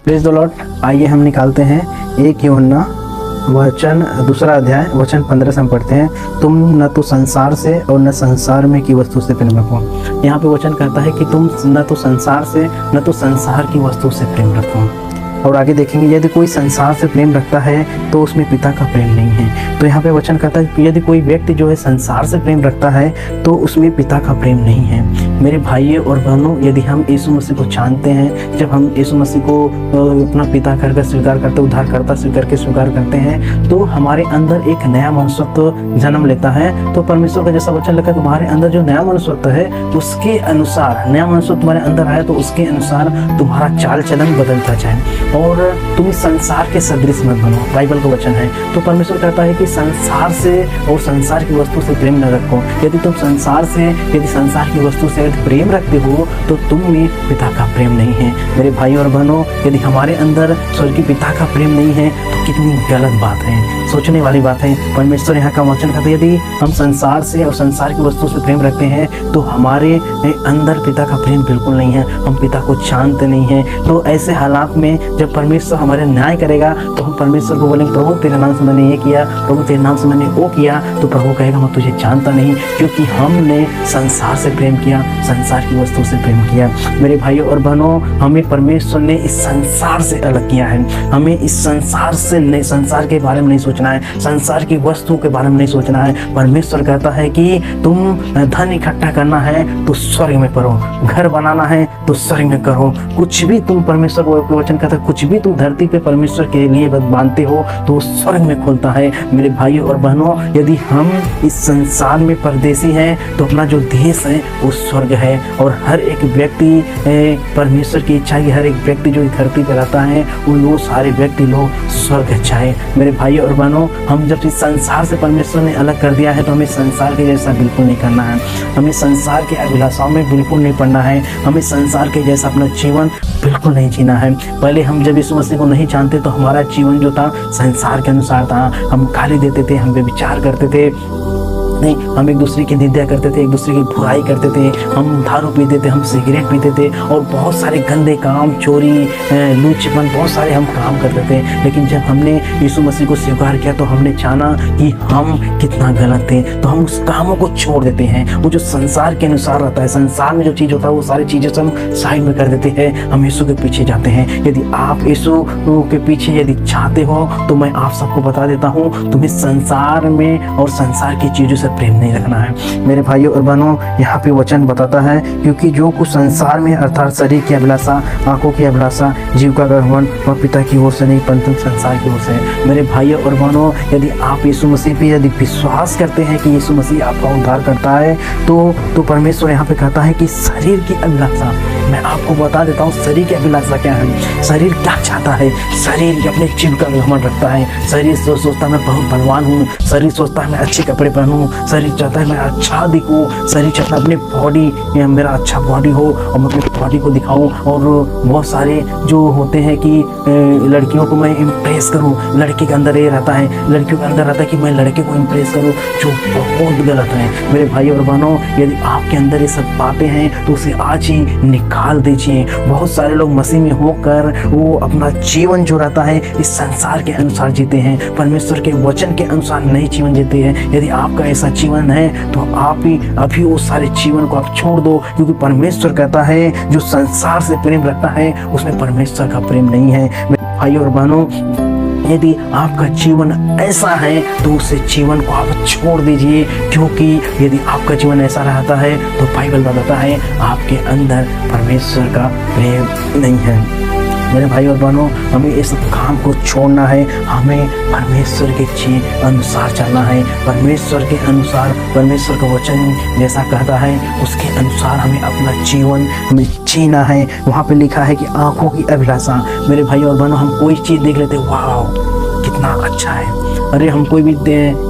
Praise the Lord. आइए हम निकालते हैं 1 यूहन्ना वचन 2 अध्याय वचन 15 से हम पढ़ते हैं। तुम न तो संसार से और न संसार में की वस्तु से प्रेम रखो। यहाँ पे वचन कहता है कि तुम न तो संसार से न तो संसार की वस्तु से प्रेम रखो। और आगे देखेंगे, यदि कोई संसार से प्रेम रखता है तो उसमें पिता का प्रेम नहीं है। तो यहाँ पे वचन कहता है कि यदि कोई व्यक्ति जो है संसार से प्रेम रखता है तो उसमें पिता का प्रेम नहीं है। मेरे भाइयों और बहनों, यदि हम यीशु मसीह को जानते हैं, जब हम यीशु मसीह को अपना पिता करके स्वीकार करते, उद्धारकर्ता स्वीकार करते हैं, तो हमारे अंदर एक नया मनुष्यत्व जन्म लेता है। तो परमेश्वर का जैसा वचन लिखा है, तुम्हारे अंदर जो नया मनुष्यत्व है उसके अनुसार, नया मनुष्यत्व तुम्हारे अंदर आया तो उसके अनुसार तुम्हारा चाल चलन बदलता जाए और तुम संसार के सदृश मत बनो। बाइबल का वचन है। तो परमेश्वर कहता है कि संसार से और संसार की वस्तु से प्रेम न रखो। यदि तुम संसार की वस्तु से प्रेम रखते हो तो तुम में पिता का प्रेम नहीं है। मेरे भाई और बहनों, यदि हमारे अंदर स्वर्गीय पिता का प्रेम नहीं है तो कितनी गलत बात है, सोचने वाली बात है। परमेश्वर यहाँ का वचन कहता है यदि हम संसार से और संसार की वस्तु से प्रेम रखते हैं तो हमारे अंदर पिता का प्रेम बिल्कुल नहीं है, हम पिता को जानते नहीं हैं। तो ऐसे हालात में जब परमेश्वर हमारे न्याय करेगा तो हम परमेश्वर को बोलेंगे, प्रभु तेरे नाम से मैंने ये किया, प्रभु तेरे नाम से मैंने वो किया। तो प्रभु कहेगा, मैं तुझे जानता नहीं, क्योंकि हमने संसार से प्रेम किया, संसार की वस्तु से प्रेम किया। मेरे भाइयों और बहनों, हमें परमेश्वर ने इस संसार से अलग किया है। हमें इस संसार से नहीं, संसार के बारे में नहीं सोचना है, संसार की वस्तु के बारे में नहीं सोचना है। परमेश्वर कहता है कि तुम धन इकट्ठा करना है तो स्वर्ग में करो, घर बनाना है तो स्वर्ग में करो। कुछ भी तुम, परमेश्वर को वचन कहता है, कुछ भी तुम धरती पे परमेश्वर के लिए बांधते हो तो स्वर्ग में खुलता है। मेरे भाइयों और बहनों, यदि हम इस संसार में परदेसी हैं तो अपना जो देश है वो स्वर्ग है। और हर एक व्यक्ति, परमेश्वर की इच्छा है, हर एक व्यक्ति जो धरती पर रहता है उन लोग, सारे व्यक्ति लोग स्वर्ग चाहे। मेरे भाइयों और बहनों, हम जब इस संसार से परमेश्वर ने अलग कर दिया है तो हमें संसार के जैसा बिल्कुल नहीं करना है, हमें संसार के अभिलाषाओं में बिल्कुल नहीं पड़ना है, हमें संसार के जैसा अपना जीवन बिल्कुल नहीं जीना है। पहले हम जब यीशु मसीह को नहीं जानते तो हमारा जीवन जो था संसार के अनुसार था। हम गाली देते थे, हम व्यभिचार करते थे, नहीं, हम एक दूसरे की निंदा करते थे, एक दूसरे की बुराई करते थे, हम दारू पीते थे, हम सिगरेट पीते थे और बहुत सारे गंदे काम, चोरी, लूचपन, बहुत सारे हम काम करते थे। लेकिन जब हमने यीशु मसीह को स्वीकार किया तो हमने जाना कि हम कितना गलत थे, तो हम उस कामों को छोड़ देते हैं। वो जो संसार के अनुसार रहता है, संसार में जो चीज़ होता है वो सारी चीज़ें हम साइड में कर देते हैं, हम यीशु के पीछे जाते हैं। यदि आप यीशु के पीछे यदि चाहते हो तो मैं आप सबको बता देता हूँ, तुम्हें संसार में और संसार की चीज़ों से प्रेम नहीं रखना है। मेरे भाइयों और बहनों, यहाँ पे वचन बताता है, क्योंकि जो कुछ संसार में अर्थात शरीर की अभिलाषा, आंखों की अभिलाषा, जीव का ग्रहण और पिता की ओर से नहीं परंतु संसार की ओर से है। मेरे भाइयों और बहनों, यदि आप यीशु मसीह पे यदि विश्वास करते हैं कि यीशु मसीह आपका उद्धार करता है तो परमेश्वर यहाँ पे कहता है कि शरीर की अभिलाषा, मैं आपको बता देता हूँ शरीर की अभिलाषा क्या है। शरीर क्या चाहता है? शरीर अपने जीव का घमंड रखता है। शरीर सोचता है मैं बहुत बलवान हूँ, शरीर सोचता है मैं अच्छे कपड़े पहनूं, शरीर चाहता है मैं अच्छा दिखूं, शरीर चाहता है अपने बॉडी, मेरा अच्छा बॉडी हो और मैं अपनी बॉडी को दिखाऊं। और बहुत सारे जो होते हैं कि लड़कियों को मैं इम्प्रेस करूं, लड़के के अंदर ये रहता है, लड़कियों के अंदर रहता है कि मैं लड़के को इम्प्रेस करूं, जो बहुत गलत है। मेरे भाई और बहनों, यदि आपके अंदर ये सब बातें हैं तो उसे आज ही निकाल दीजिए। बहुत सारे लोग मसीह में होकर वो अपना जीवन जो रहता है इस संसार के अनुसार जीते हैं, परमेश्वर के वचन के अनुसार नहीं जीवन जीते हैं। यदि आपका ऐसा जीवन है तो आप ही अभी उस सारे जीवन को आप छोड़ दो, क्योंकि परमेश्वर कहता है जो संसार से प्रेम रखता है उसमें परमेश्वर का प्रेम नहीं है। मेरे भाई और बहनों, यदि आपका जीवन ऐसा है तो उस जीवन को आप छोड़ दीजिए, क्योंकि यदि आपका जीवन ऐसा रहता है तो बाइबल बताता है आपके अंदर परमेश्वर का प्रेम नहीं है। मेरे भाई और बहनों, हमें इस काम को छोड़ना है, हमें परमेश्वर के अनुसार चलना है, परमेश्वर के अनुसार, परमेश्वर का वचन जैसा कहता है उसके अनुसार हमें अपना जीवन हमें जीना है। वहाँ पे लिखा है कि आंखों की अभिलाषा। मेरे भाई और बहनों, हम कोई चीज़ देख लेते, वाह कितना अच्छा है, अरे हम कोई भी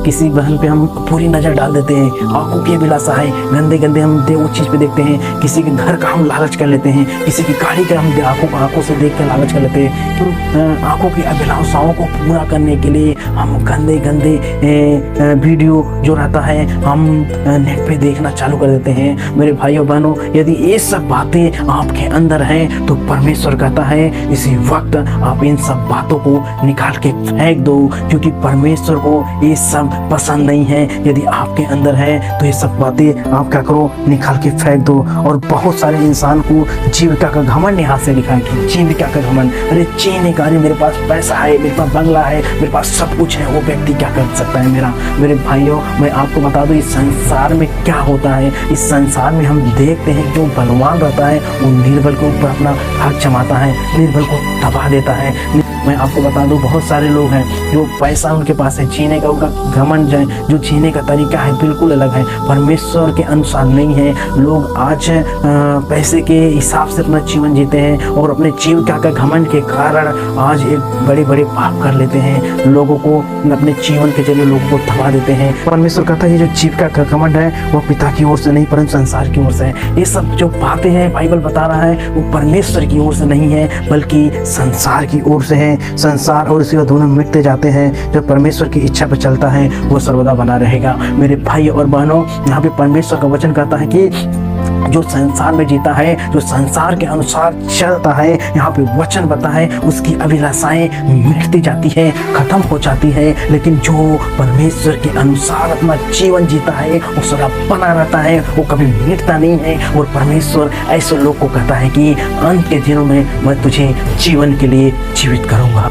किसी बहन पे हम पूरी नज़र डाल देते हैं, आंखों की अभिलाषा है, गंदे गंदे हम उस चीज़ पे देखते हैं, किसी के घर का हम लालच कर लेते हैं, किसी की गाड़ी का हम आंखों से देख कर लालच कर लेते हैं। तो आंखों की अभिलाषाओं को पूरा करने के लिए हम गंदे गंदे वीडियो जो रहता है हम नेट पे देखना चालू कर देते हैं। मेरे भाइयों बहनों, यदि ये सब बातें आपके अंदर हैं तो परमेश्वर कहता है इसी वक्त आप इन सब बातों को निकाल के फेंक दो, क्योंकि परमेश्वर को ये सब पसंद नहीं है। यदि आपके अंदर है तो ये सब बातें आप क्या करो, निकाल के फेंक दो। और बहुत सारे इंसान को जीविका का घमंड यहाँ से लिखा है कि जीविका का घमंड, अरे चीने का, मेरे पास पैसा है, मेरे पास बंगला है, मेरे पास सब कुछ है, वो व्यक्ति क्या कर सकता है मेरे भाइयों, मैं आपको बता दूं इस संसार में क्या होता है। इस संसार में हम देखते हैं जो बलवान रहता है वो निर्बल के ऊपर अपना हक जमाता है, निर्बल को दबा देता है। मैं आपको बता दूं बहुत सारे लोग हैं जो पैसा उनके पास है, जीने का उनका घमंड है, जो जीने का तरीका है बिल्कुल अलग है, परमेश्वर के अनुसार नहीं है। लोग आज पैसे के हिसाब से अपना जीवन जीते हैं और अपने जीविका का घमंड के कारण आज एक बड़े बड़े पाप कर लेते हैं, लोगों को अपने जीवन के जरिए लोगों को दबा देते हैं। परमेश्वर कहता है ये जो जीविका का घमंड है वो पिता की ओर से नहीं परंतु संसार की ओर से है। ये सब जो बातें हैं बाइबल बता रहा है वो परमेश्वर की ओर से नहीं है बल्कि संसार की ओर से है। संसार और इसके दोनों मिटते जाते हैं, जो परमेश्वर की इच्छा पर चलता है वो सर्वदा बना रहेगा। मेरे भाई और बहनों, यहाँ पे परमेश्वर का वचन कहता है कि जो संसार में जीता है, जो संसार के अनुसार चलता है, यहाँ पे वचन बता है उसकी अभिलाषाएं मिटती जाती है, खत्म हो जाती है, लेकिन जो परमेश्वर के अनुसार अपना जीवन जीता है वो सदा बना रहता है, वो कभी मिटता नहीं है। और परमेश्वर ऐसे लोग को कहता है कि अंत के दिनों में मैं तुझे जीवन के लिए जीवित करूंगा।